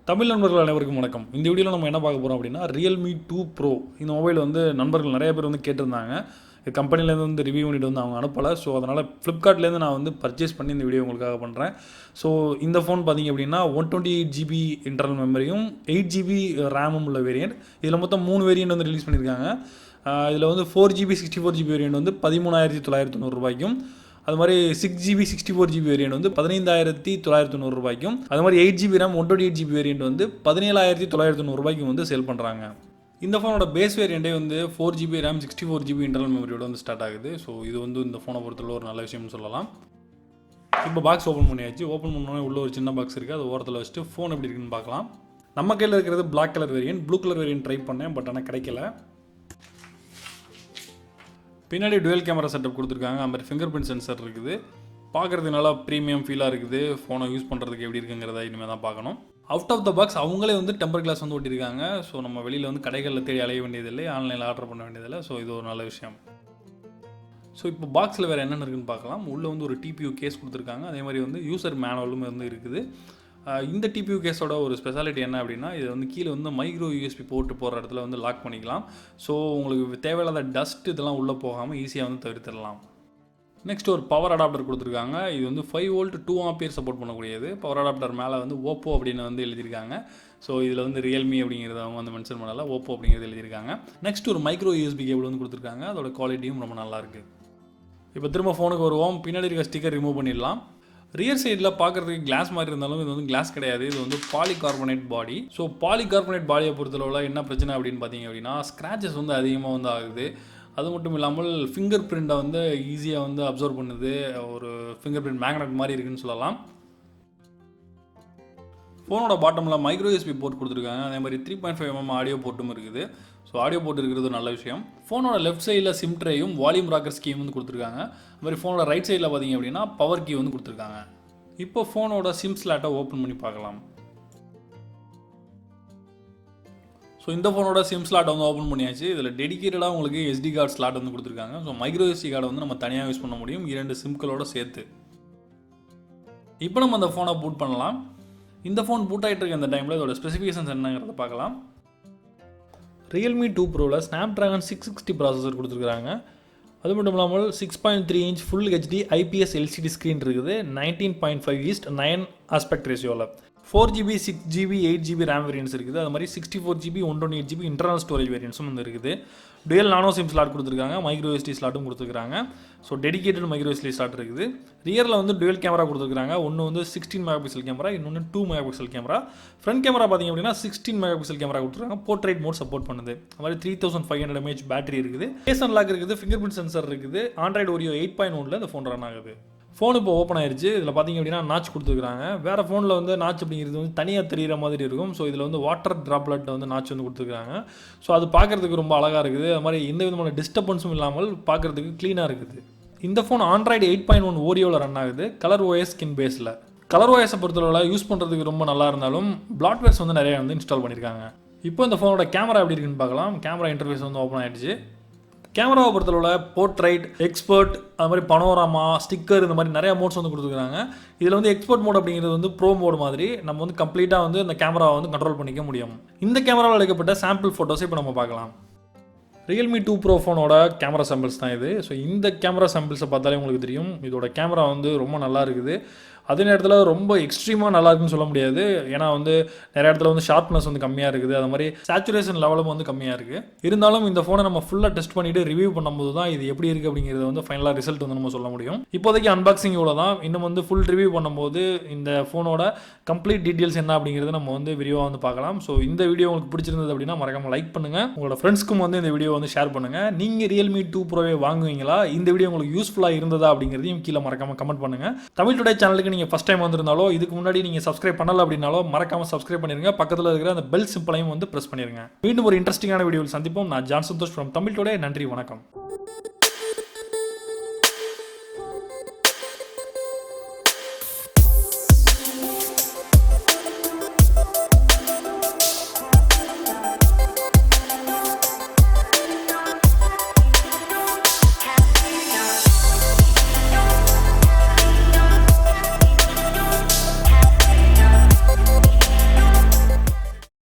தமிழ் நண்பர்கள் அனைவருக்கும் வணக்கம். இந்த வீடியோவில் நம்ம என்ன பார்க்க போகிறோம் அப்படின்னா Realme 2 Pro. இந்த மொபைல் வந்து நண்பர்கள் நிறைய பேர் வந்து கேட்டிருந்தாங்க. கம்பெனிலேருந்து வந்து ரிவ்யூ பண்ணிட்டு வந்து அவங்க அனுப்பலை. ஸோ அதனால் ஃப்ளிப்கார்ட்லேருந்து நான் வந்து பர்ச்சேஸ் பண்ணி இந்த வீடியோ உங்களுக்காக பண்ணுறேன். ஸோ இந்த ஃபோன் பார்த்திங்க அப்படின்னா 128GB இன்டர்னல் மெமரியும் 8GB ரேமும் உள்ள வேரியண்ட். இதில் மொத்தம் 3 வேரியண்ட் வந்து ரிலீஸ் பண்ணியிருக்காங்க. இதில் வந்து 4GB 64GB வேரியண்ட் வந்து 13,990 ரூபாய்க்கும், அது மாதிரி 6GB 64GB வேரியண்ட் வந்து 15,990 ரூபாய்க்கும், அது மாதிரி 8GB RAM 128GB வேரியண்ட் வந்து 17,990 ரூபாய்க்கும் வந்து சேல் பண்ணுறாங்க. இந்த ஃபோனோட பேஸ் வேரியண்ட்டே வந்து 4GB RAM 64GB இன்டர்னல் மெமரியோட வந்து ஸ்டார்ட் ஆகுது. ஸோ இது வந்து இந்த ஃபோனை பொறுத்தவரை ஒரு நல்ல விஷயம்னு சொல்லலாம். இப்போ பாக்ஸ் ஓப்பன் பண்ணியாச்சு. ஓப்பன் பண்ணோன்னே உள்ள ஒரு சின்ன பாக்ஸ் இருக்குது. அது ஓரத்தில் வச்சுட்டு ஃபோன் எப்படி இருக்குன்னு பார்க்கலாம். நம்ம கையில் இருக்கிறது black colour variant. Blue colour variant try பண்ணேன், பட் ஆனால் கிடைக்கல. பின்னாடி டுவெல் கேமரா செட்டப் கொடுத்துருக்காங்க. அது மாதிரி ஃபிங்கர் பிரிண்ட் சென்சர் இருக்குது. பார்க்குறதுக்கு நல்லா ப்ரீமியம் ஃபீலாக இருக்குது. ஃபோனை யூஸ் பண்ணுறதுக்கு எப்படி இருக்குங்கிறத இனிமேல் தான் பார்க்கணும். அவுட் ஆஃப் த பாக்ஸ் அவங்களே வந்து டெம்பர் கிளாஸ் வந்து ஒட்டியிருக்காங்க. ஸோ நம்ம வெளியில் வந்து கடைகளில் தேடி அலைய வேண்டியதில்லை, ஆன்லைனில் ஆர்டர் பண்ண வேண்டியதில்லை. ஸோ இது ஒரு நல்ல விஷயம். ஸோ இப்போ பாக்ஸில் வேறு என்னென்ன இருக்குன்னு பார்க்கலாம். உள்ளே வந்து ஒரு டிபியூ கேஸ் கொடுத்துருக்காங்க. அதே மாதிரி வந்து யூசர் மேனுவலும் வந்து இருக்குது. இந்த டிபியூ கேஸோட ஒரு ஸ்பெஷாலிட்டி என்ன அப்படின்னா, இது வந்து கீழே வந்து மைக்ரோ யூஎஸ்பி போட்டு போகிற இடத்துல வந்து லாக் பண்ணிக்கலாம். ஸோ உங்களுக்கு தேவையில்லாத டஸ்ட் இதெல்லாம் உள்ளே போகாமல் ஈஸியாக வந்து தவிர்த்திடலாம். நெக்ஸ்ட் ஒரு பவர் அடாப்டர் கொடுத்துருக்காங்க. இது வந்து 5V 2A சப்போர்ட் பண்ணக்கூடியது. பவர் அடாப்டர் மேலே வந்து ஓப்போ அப்படின்னு வந்து எழுதியிருக்காங்க. ஸோ இதில் வந்து ரியல்மி அப்படிங்கிறத அவங்க வந்து மென்ஷன் பண்ணல, ஓப்போ அப்படிங்கிறது எழுதியிருக்காங்க. நெக்ஸ்ட் ஒரு மைக்ரோ யூஎஸ்பி கேபிள் வந்து கொடுத்துருக்காங்க. அதோட குவாலிட்டியும் ரொம்ப நல்லாயிருக்கு. இப்போ திரும்ப ஃபோனுக்கு வருவோம். பின்னாடி இருக்க ஸ்டிக்கர் ரிமூவ் பண்ணிடலாம். ரியர் சைடில் பார்க்குறதுக்கு கிளாஸ் மாதிரி இருந்தாலும் இது வந்து கிளாஸ் கிடையாது. இது வந்து பாலிகார்பனேட் பாடி. ஸோ பாலிகார்பனேட் பாடியை பொறுத்தளவில் என்ன பிரச்சனை அப்படின்னு பார்த்தீங்க அப்படின்னா, ஸ்க்ராச்சஸ் வந்து அதிகமாக வந்து ஆகுது. அது மட்டும் இல்லாமல் ஃபிங்கர் பிரிண்ட்டை வந்து ஈஸியாக வந்து அப்சர்வ் பண்ணுது. ஒரு ஃபிங்கர் பிரிண்ட் மேக்னெட் மாதிரி இருக்குதுன்னு சொல்லலாம். ஃபோனோட பாட்டமில் மைக்ரோ யூஎஸ்பி போர்ட் கொடுத்துருக்காங்க. அதே மாதிரி 3.5mm ஆடியோ போர்ட்டும் இருக்குது. ஸோ ஆடியோ போர்ட் இருக்கிறது நல்ல விஷயம். ஃபோனோட லெஃப்ட் சைடில் சிம் ட்ரேயும் வால்யூம் ராக்கர் ஸ்கீம் வந்து கொடுத்துருக்காங்க. அது மாதிரி ஃபோனோட ரைட் சைடில் பார்த்தீங்க அப்படின்னா பவர் கீ வந்து கொடுத்துருக்காங்க. இப்போ ஃபோனோட சிம் ஸ்லாட்டை ஓப்பன் பண்ணி பார்க்கலாம். ஸோ இந்த ஃபோனோட சிம் ஸ்லாட் வந்து ஓப்பன் பண்ணியாச்சு. இதில் டெடிக்கேட்டடாக உங்களுக்கு SD கார்டு ஸ்லாட் வந்து கொடுத்துருக்காங்க. ஸோ மைக்ரோ SD கார்டை வந்து நம்ம தனியாக யூஸ் பண்ண முடியும், 2 சிம்களோட சேர்த்து. இப்போ நம்ம அந்த ஃபோனை பூட் பண்ணலாம். இந்த ஃபோன் பூட் ஆகிட்டு இருக்க இந்த டைமில் இதோட ஸ்பெசிஃபிகேஷன்ஸ் என்னங்கிறத பார்க்கலாம். Realme 2 Proவில் Snapdragon 660 ப்ராசஸர் கொடுத்துருக்காங்க. அது மட்டும் இல்லாமல் 6.3 inch full HD IPS LCD screen இருக்குது. 19.5:9 ஆஸ்பெக்ட் ரேஷியோவில் 4GB 6GB 8GB RAM variants இருக்குது. அது மாதிரி 64GB 128GB இன்டர்னல் ஸ்டோரேஜ் வேரியன்ட்ஸும் வந்து இருக்குது. டுவெல் நானோ சிம் ஸ்லாட் கொடுத்துருக்காங்க. மைக்ரோ SD ஸ்லாட்டும் கொடுத்துருக்காங்க. So dedicated micro SD slot இருக்குது. ரியரில் வந்து டுவெல் கேமரா கொடுத்துருக்காங்க. ஒன்று வந்து 16 MP கேமரா, இன்னொன்று 2 MP கேமரா. ஃப்ரண்ட் கேமரா பார்த்திங்க அப்படின்னா 16 MP கேமரா கொடுத்துருக்காங்க. போர்ட்ரேட் மோட் சப்போர்ட் பண்ணுது. அது மாதிரி 3500 mAh பேட்டரி இருக்குது. ஃபேஸ் அன்லாக் இருக்குது. ஃபிங்கர் பிரிண்ட் சென்சர் இருக்குது. ஆண்ட்ராய்டு ஓரியோ 8.1 இந்த ஃபோன் ரன் ஆகுது. ஃபோன் இப்போ ஓப்பன் ஆயிடுச்சு. இதில் பார்த்திங்க அப்படின்னா நாச் கொடுத்துருக்காங்க. வேறு ஃபோனில் வந்து நாச் அப்படிங்கிறது வந்து தனியாக தெரிகிற மாதிரி இருக்கும். ஸோ இதில் வந்து வாட்டர் ட்ராப்லெட் வந்து நாச் வந்து கொடுத்துருக்காங்க. ஸோ அது பார்க்குறதுக்கு ரொம்ப அழகாக இருக்குது. அது மாதிரி எந்த விதமான டிஸ்டர்பன்ஸும் இல்லாமல் பார்க்குறதுக்கு க்ளீனாக இருக்குது. இந்த ஃபோன் ஆண்ட்ராய்டு 8.1 ஓரியோவில் ரன் ஆகுது. கலர் OS ஸ்கின் பேஸில். கலர் OSஐ பொறுத்தளவில் யூஸ் பண்ணுறதுக்கு ரொம்ப நல்லா இருந்தாலும் பிளாட்வேர்ஸ் வந்து நிறைய வந்து இன்ஸ்டால் பண்ணியிருக்காங்க. இப்போ இந்த ஃபோனோட கேமரா எப்படி இருக்குன்னு பார்க்கலாம். கேமரா இன்டர்ஃபேஸ் வந்து ஓப்பன் ஆகிடுச்சு. கேமராவை பொறுத்தளவில் போர்ட்ரைட், எக்ஸ்பர்ட், அது மாதிரி பனோராமா, ஸ்டிக்கர், இந்த மாதிரி நிறையா மோட்ஸ் வந்து கொடுத்துருக்காங்க. இதில் வந்து எக்ஸ்பர்ட் மோட் அப்படிங்கிறது வந்து ப்ரோ மோட் மாதிரி நம்ம வந்து கம்ப்ளீட்டாக வந்து இந்த கேமராவை வந்து கண்ட்ரோல் பண்ணிக்க முடியும். இந்த கேமராவில் எடுக்கப்பட்ட சாம்பிள் ஃபோட்டோஸை இப்போ நம்ம பார்க்கலாம். Realme 2 Pro ஃபோனோட கேமரா சாம்பிள்ஸ் தான் இது. ஸோ இந்த கேமரா சாம்பிள்ஸை பார்த்தாலே உங்களுக்கு தெரியும் இதோட கேமரா வந்து ரொம்ப நல்லா இருக்குது. அதே நேரத்தில் ரொம்ப எக்ஸ்ட்ரீமாக நல்லா இருக்குன்னு சொல்ல முடியாது. ஏன்னா வந்து நிறைய இடத்துல வந்து ஷார்ப்னஸ் வந்து கம்மியாக இருக்குது. அது மாதிரி சேச்சுரேஷன் லெவலும் வந்து கம்மியாக இருக்குது. இருந்தாலும் இந்த ஃபோனை நம்ம ஃபுல்லாக டெஸ்ட் பண்ணிவிட்டு ரிவ்யூ பண்ணும்போது தான் இது எப்படி இருக்குது அப்படிங்கிறத வந்து ஃபைனலாக ரிசல்ட் வந்து நம்ம சொல்ல முடியும். இப்போதைக்கு அன்பாக்சிங் இவ்வளோ தான். இன்னும் வந்து ஃபுல் ரிவ்யூ பண்ணும்போது இந்த ஃபோனோட கம்ப்ளீட் டீட்டெயில்ஸ் என்ன அப்படிங்கிறத நம்ம வந்து விரிவாக வந்து பார்க்கலாம். ஸோ இந்த வீடியோ உங்களுக்கு பிடிச்சிருந்தது அப்படின்னா மறக்காமல் லைக் பண்ணுங்கள். உங்களோட ஃப்ரெண்ட்ஸ்க்கும் வந்து இந்த வீடியோ வந்து ஷேர் பண்ணுங்கள். நீங்கள் Realme 2 Proவே வாங்குவீங்களா? இந்த வீடியோ உங்களுக்கு யூஸ்ஃபுல்லாக இருந்ததா அப்படிங்கிறதையும் கீழே மறக்காமல் கமெண்ட் பண்ணுங்கள். தமிழ் டுடே சேனலுக்கு நீங்கள் ஃபஸ்ட் டைம் வந்திருந்தாலோ இதுக்கு முன்னாடி நீங்கள் சப்ஸ்கிரைப் பண்ணல அப்படின்னாலோ மறக்காமல் சப்ஸ்கிரைப் பண்ணிருங்க. பக்கத்தில் இருக்கிற அந்த பெல் சிம்பிளையும் வந்து ப்ரெஸ் பண்ணிருங்க. மீண்டும் ஒரு இன்ட்ரெஸ்டிங்கான வீடியோவில் சந்திப்போம். நான் John Santhosh from Tamil today. நன்றி, வணக்கம்.